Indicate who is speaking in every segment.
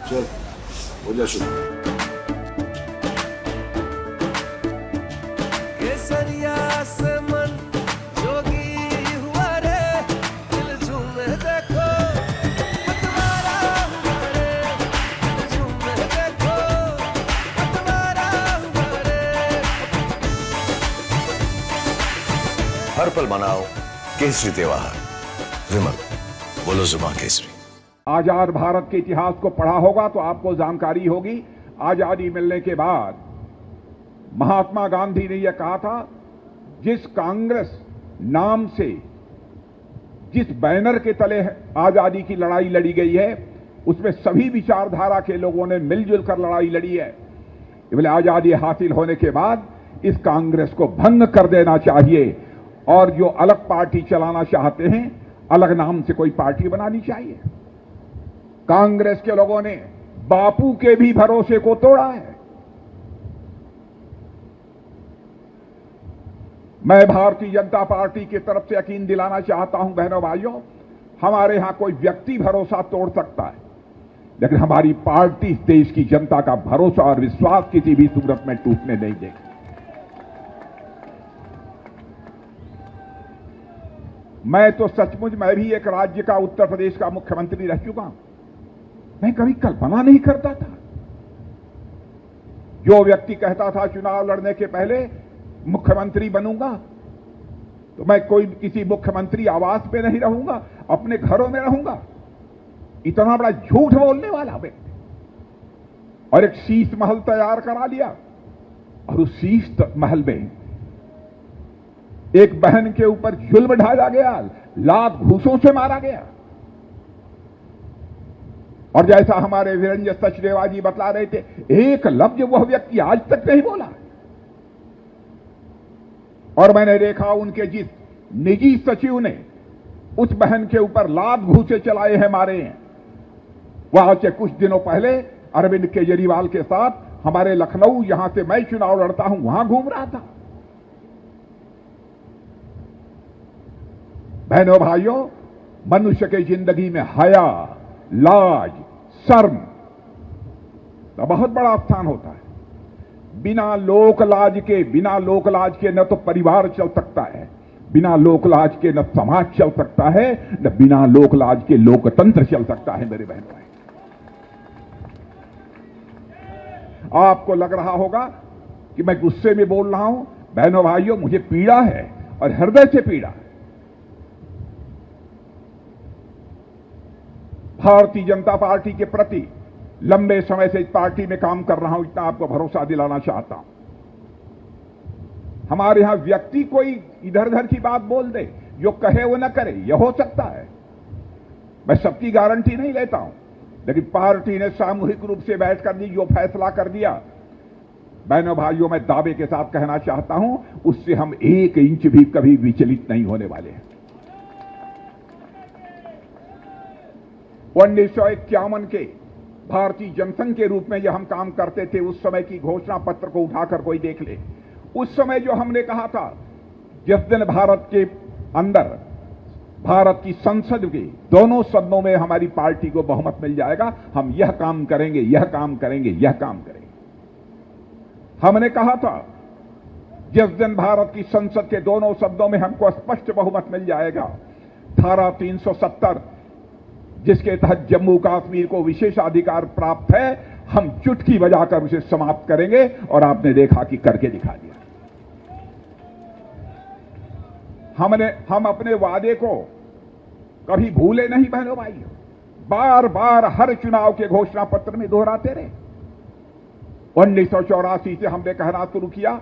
Speaker 1: चल हो जा शुरू।
Speaker 2: केसरिया से मन जोगी हुआ रे, दिल झूमे देखो पतवारा हुआ रे, दिल झूमे देखो पतवारा हुआ रे।
Speaker 3: हर पल मनाओ केसरी त्योहार। विमल, बोलो जुबान केसरी।
Speaker 4: आजाद भारत के इतिहास को पढ़ा होगा तो आपको जानकारी होगी, आजादी मिलने के बाद महात्मा गांधी ने यह कहा था, जिस कांग्रेस नाम से जिस बैनर के तले आजादी की लड़ाई लड़ी गई है, उसमें सभी विचारधारा के लोगों ने मिलजुल कर लड़ाई लड़ी है। बोले आजादी हासिल होने के बाद इस कांग्रेस को भंग कर देना चाहिए और जो अलग पार्टी चलाना चाहते हैं, अलग नाम से कोई पार्टी बनानी चाहिए। कांग्रेस के लोगों ने बापू के भी भरोसे को तोड़ा है। मैं भारतीय जनता पार्टी की तरफ से यकीन दिलाना चाहता हूं बहनों भाइयों, हमारे यहां कोई व्यक्ति भरोसा तोड़ सकता है, लेकिन हमारी पार्टी देश की जनता का भरोसा और विश्वास किसी भी सूरत में टूटने नहीं देगी। मैं तो सचमुच मैं भी एक राज्य का, उत्तर प्रदेश का मुख्यमंत्री रह चुका हूं। मैं कभी कल्पना नहीं करता था। जो व्यक्ति कहता था चुनाव लड़ने के पहले मुख्यमंत्री बनूंगा, तो मैं कोई किसी मुख्यमंत्री आवास पे नहीं रहूंगा, अपने घरों में रहूंगा, इतना बड़ा झूठ बोलने वाला व्यक्ति। और एक शीश महल तैयार करा लिया, और उस शीश महल में एक बहन के ऊपर जुल्म ढाया गया, लात घूसों से मारा गया। और जैसा हमारे वीरेंद्र सचदेवा जी बतला रहे थे, एक लफ्ज वह व्यक्ति आज तक नहीं बोला। और मैंने देखा उनके जिस निजी सचिव ने उस बहन के ऊपर लात घूसे चलाए हैं, मारे हैं, वह आज से कुछ दिनों पहले अरविंद केजरीवाल के साथ हमारे लखनऊ, यहां से मैं चुनाव लड़ता हूं, वहां घूम रहा था। बहनों भाइयों, मनुष्य की जिंदगी में हया, लाज, शर्म का बहुत बड़ा स्थान होता है। बिना लोक लाज के न तो परिवार चल सकता है, बिना लोक लाज के न समाज चल सकता है, न बिना लोक लाज के लोकतंत्र चल सकता है। मेरे बहन भाई, आपको लग रहा होगा कि मैं गुस्से में बोल रहा हूं। बहनों भाइयों, मुझे पीड़ा है और हृदय से पीड़ा है। भारतीय जनता पार्टी के प्रति लंबे समय से इस पार्टी में काम कर रहा हूं, इतना आपको भरोसा दिलाना चाहता हूं। हमारे यहां व्यक्ति कोई इधर उधर की बात बोल दे, जो कहे वो न करे, यह हो सकता है। मैं सबकी गारंटी नहीं लेता हूं, लेकिन पार्टी ने सामूहिक रूप से बैठकर जो फैसला कर दिया, बहनों भाइयों, मैं दावे के साथ कहना चाहता हूं, उससे हम 1 इंच भी कभी विचलित नहीं होने वाले हैं। 1951 के भारतीय जनसंघ के रूप में जब हम काम करते थे, उस समय की घोषणा पत्र को उठाकर कोई देख ले। उस समय जो हमने कहा था, जिस दिन भारत के अंदर, भारत की संसद के दोनों सदनों में हमारी पार्टी को बहुमत मिल जाएगा, हम यह काम करेंगे, यह काम करेंगे, यह काम करेंगे। हमने कहा था, जिस दिन भारत की संसद के दोनों सदनों में हमको स्पष्ट बहुमत मिल जाएगा, धारा 370 जिसके तहत जम्मू कश्मीर को विशेषाधिकार प्राप्त है, हम चुटकी बजाकर उसे समाप्त करेंगे। और आपने देखा कि करके दिखा दिया। हम अपने वादे को कभी भूले नहीं बहनों भाइयों, बार बार हर चुनाव के घोषणा पत्र में दोहराते रहे। 1984 से हमने कहना शुरू किया,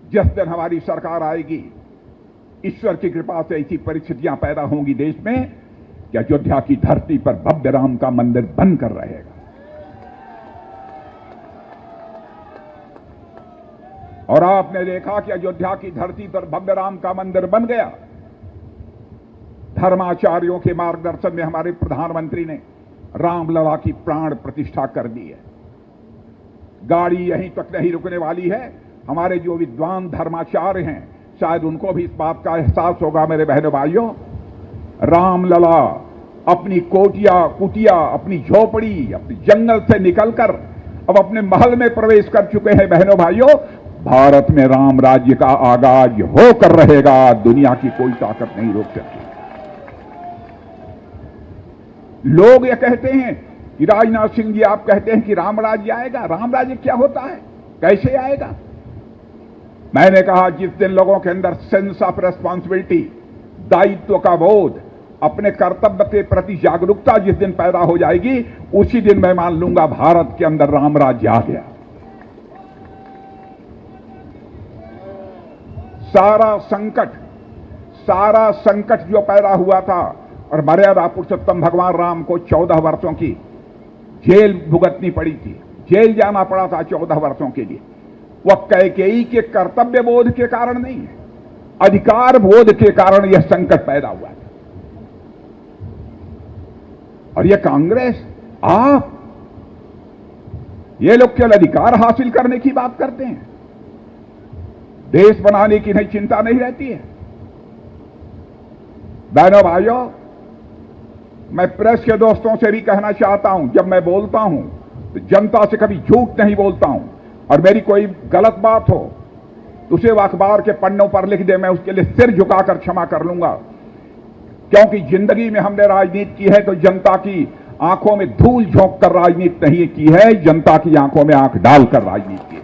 Speaker 4: जिस दिन हमारी सरकार आएगी, ईश्वर की कृपा से ऐसी परिस्थितियां पैदा होंगी देश में कि अयोध्या की धरती पर भव्य राम का मंदिर बनकर रहेगा। और आपने देखा कि अयोध्या की धरती पर भव्य राम का मंदिर बन गया। धर्माचार्यों के मार्गदर्शन में हमारे प्रधानमंत्री ने रामलला की प्राण प्रतिष्ठा कर दी है। गाड़ी यहीं तक नहीं रुकने वाली है। हमारे जो विद्वान धर्माचार्य हैं, शायद उनको भी इस बात का एहसास होगा मेरे बहनों भाइयों, रामलला अपनी कुटिया, अपनी झोपड़ी, अपनी जंगल से निकलकर अब अपने महल में प्रवेश कर चुके हैं। बहनों भाइयों, भारत में राम राज्य का आगाज होकर रहेगा, दुनिया की कोई ताकत नहीं रोक सकती। लोग ये कहते हैं कि राजनाथ सिंह जी, आप कहते हैं कि राम राज्य आएगा। राम राज्य क्या होता है, कैसे आएगा? मैंने कहा, जिस दिन लोगों के अंदर सेंस ऑफ रेस्पॉन्सिबिलिटी, दायित्व का बोध, अपने कर्तव्य के प्रति जागरूकता जिस दिन पैदा हो जाएगी, उसी दिन मैं मान लूंगा भारत के अंदर राम राज्य आ गया। सारा संकट जो पैदा हुआ था, और मर्यादा पुरुषोत्तम भगवान राम को 14 वर्षों की जेल भुगतनी पड़ी थी, जेल जाना पड़ा था 14 वर्षों के लिए। वह कैकेयी के कर्तव्य बोध के कारण नहीं है, अधिकार बोध के कारण यह संकट पैदा हुआ था। और यह कांग्रेस, आप, ये लोग केवल अधिकार हासिल करने की बात करते हैं, देश बनाने की नहीं चिंता नहीं रहती है। बहनों भाइयों, मैं प्रेस के दोस्तों से भी कहना चाहता हूं, जब मैं बोलता हूं तो जनता से कभी झूठ नहीं बोलता हूं, और मेरी कोई गलत बात हो तो उसे वो अखबार के पन्नों पर लिख दे, मैं उसके लिए सिर झुकाकर क्षमा कर लूंगा। क्योंकि जिंदगी में हमने राजनीति की है तो जनता की आंखों में धूल झोंक कर राजनीति नहीं की है, जनता की आंखों में आंख डालकर राजनीति की है।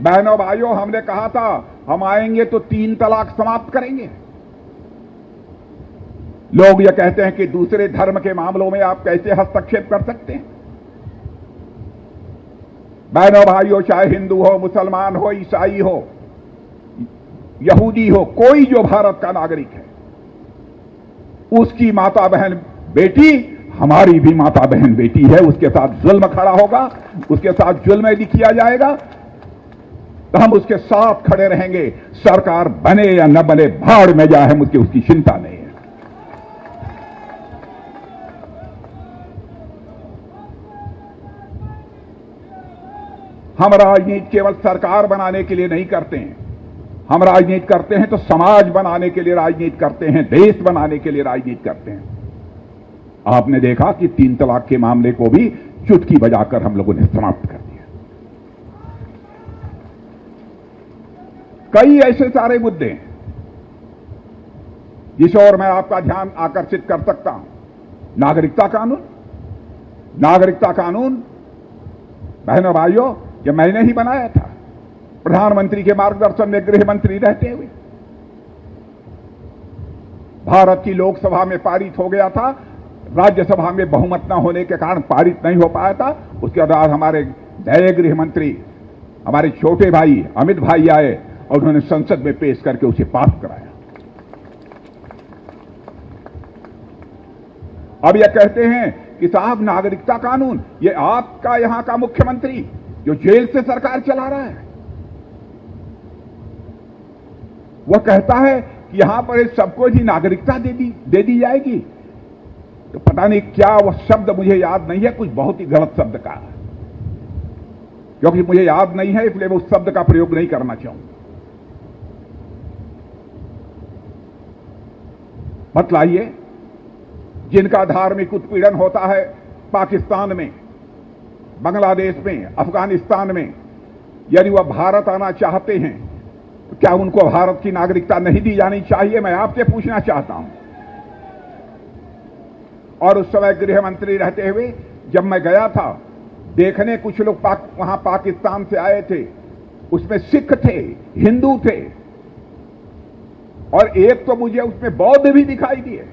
Speaker 4: बहनों भाइयों, हमने कहा था हम आएंगे तो 3 तलाक समाप्त करेंगे। लोग ये कहते हैं कि दूसरे धर्म के मामलों में आप कैसे हस्तक्षेप कर सकते हैं। बहनों भाइयों, चाहे हिंदू हो, मुसलमान हो, ईसाई हो, यहूदी हो, कोई जो भारत का नागरिक है, उसकी माता बहन बेटी हमारी भी माता बहन बेटी है। उसके साथ जुल्म खड़ा होगा, उसके साथ जुल्म यदि किया जाएगा तो हम उसके साथ खड़े रहेंगे। सरकार बने या न बने, भाड़ में जाए, मुझे उसकी चिंता नहीं है। हम राजनीति केवल सरकार बनाने के लिए नहीं करते हैं, हम राजनीति करते हैं तो समाज बनाने के लिए राजनीति करते हैं, देश बनाने के लिए राजनीति करते हैं। आपने देखा कि 3 तलाक के मामले को भी चुटकी बजाकर हम लोगों ने समाप्त कर दिया। कई ऐसे सारे मुद्दे हैं जिस ओर मैं आपका ध्यान आकर्षित कर सकता हूं। नागरिकता कानून, बहनों भाइयों, ये मैंने ही बनाया था, प्रधानमंत्री के मार्गदर्शन में गृह मंत्री रहते हुए। भारत की लोकसभा में पारित हो गया था, राज्यसभा में बहुमत न होने के कारण पारित नहीं हो पाया था। उसके बाद हमारे नए गृह मंत्री, हमारे छोटे भाई अमित भाई आए और उन्होंने संसद में पेश करके उसे पास कराया। अब यह कहते हैं कि साहब नागरिकता कानून, ये आपका यहां का मुख्यमंत्री जो जेल से सरकार चला रहा है, वह कहता है कि यहां पर सबको ही नागरिकता दे दी जाएगी। तो पता नहीं क्या वह शब्द, मुझे याद नहीं है, कुछ बहुत ही गलत शब्द का है। क्योंकि मुझे याद नहीं है इसलिए मैं उस शब्द का प्रयोग नहीं करना चाहूंगा। बतलाइए, जिनका धार्मिक उत्पीड़न होता है पाकिस्तान में, बांग्लादेश में, अफगानिस्तान में, यदि वह भारत आना चाहते हैं तो क्या उनको भारत की नागरिकता नहीं दी जानी चाहिए? मैं आपसे पूछना चाहता हूं। और उस समय गृह मंत्री रहते हुए जब मैं गया था देखने, कुछ लोग वहां पाकिस्तान से आए थे, उसमें सिख थे, हिंदू थे, और एक तो मुझे उसमें बौद्ध भी दिखाई दिए।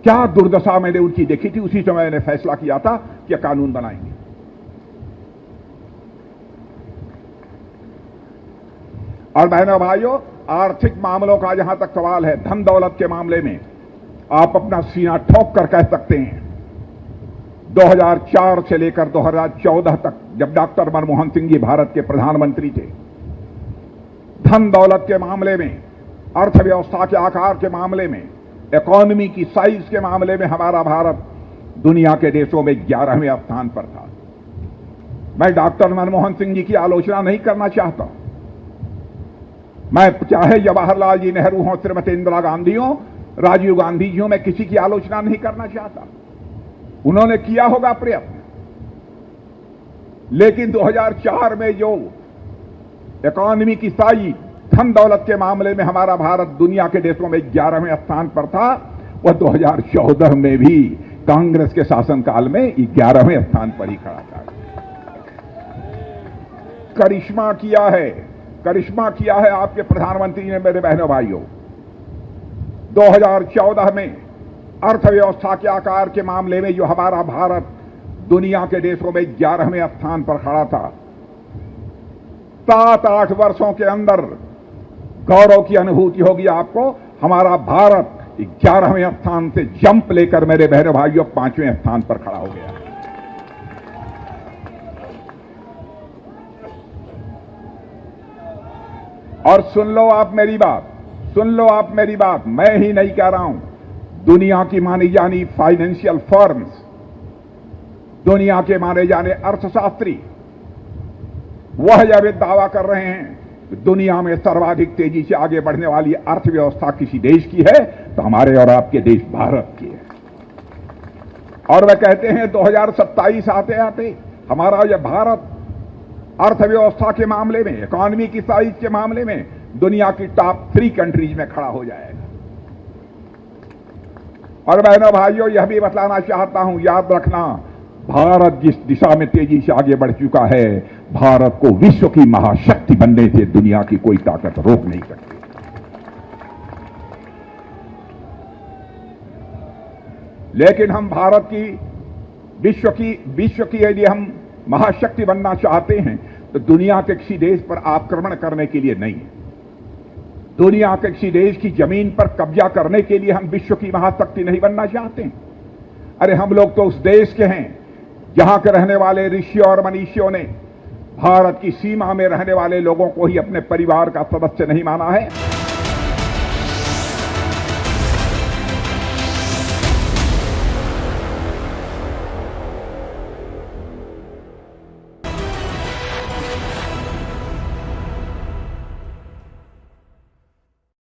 Speaker 4: क्या दुर्दशा मैंने उनकी देखी थी। उसी समय मैंने फैसला किया था कि कानून बनाएंगे। और बहनों भाइयों, आर्थिक मामलों का जहां तक सवाल है, धन दौलत के मामले में आप अपना सीना ठोक कर कह सकते हैं, 2004 से लेकर 2014 तक, जब डॉक्टर मनमोहन सिंह जी भारत के प्रधानमंत्री थे, धन दौलत के मामले में, अर्थव्यवस्था के आकार के मामले में, इकोनॉमी की साइज के मामले में हमारा भारत दुनिया के देशों में 11वें स्थान पर था। मैं डॉक्टर मनमोहन सिंह जी की आलोचना नहीं करना चाहता, मैं चाहे जवाहरलाल जी नेहरू हों, श्रीमती इंदिरा गांधी हों, राजीव गांधी जी हों, मैं किसी की आलोचना नहीं करना चाहता। उन्होंने किया होगा प्रयत्न, लेकिन 2004 में जो इकोनॉमी की साइज, धन दौलत के मामले में हमारा भारत दुनिया के देशों में 11वें स्थान पर था, वह 2014 में भी कांग्रेस के शासनकाल में 11वें स्थान पर ही खड़ा था। करिश्मा किया है आपके प्रधानमंत्री ने। मेरे बहनों भाइयों, 2014 में अर्थव्यवस्था के आकार के मामले में जो हमारा भारत दुनिया के देशों में 11वें स्थान पर खड़ा था, 7-8 वर्षों के अंदर गौरव की अनुभूति होगी आपको। हमारा भारत 11वें स्थान से जंप लेकर मेरे बहनों भाइयों 5वें स्थान पर खड़ा हो गया। और सुन लो आप मेरी बात, मैं ही नहीं कह रहा हूं, दुनिया की मानी जानी फाइनेंशियल फर्म्स, दुनिया के माने जाने अर्थशास्त्री, वह यह दावा कर रहे हैं कि दुनिया में सर्वाधिक तेजी से आगे बढ़ने वाली अर्थव्यवस्था किसी देश की है तो हमारे और आपके देश भारत की है। और वह कहते हैं 2027 आते आते हमारा यह भारत अर्थव्यवस्था के मामले में, इकोनॉमी की साइज के मामले में दुनिया की टॉप 3 कंट्रीज में खड़ा हो जाएगा। और बहनों भाइयों, यह भी बतलाना चाहता हूं, याद रखना, भारत जिस दिशा में तेजी से आगे बढ़ चुका है, भारत को विश्व की महाशक्ति बनने से दुनिया की कोई ताकत रोक नहीं सकती। लेकिन हम भारत की विश्व की यदि हम महाशक्ति बनना चाहते हैं तो दुनिया के किसी देश पर आक्रमण करने के लिए नहीं, दुनिया के किसी देश की जमीन पर कब्जा करने के लिए हम विश्व की महाशक्ति नहीं बनना चाहते। अरे हम लोग तो उस देश के हैं जहां के रहने वाले ऋषि और मनीषियों ने भारत की सीमा में रहने वाले लोगों को ही अपने परिवार का सदस्य नहीं माना है।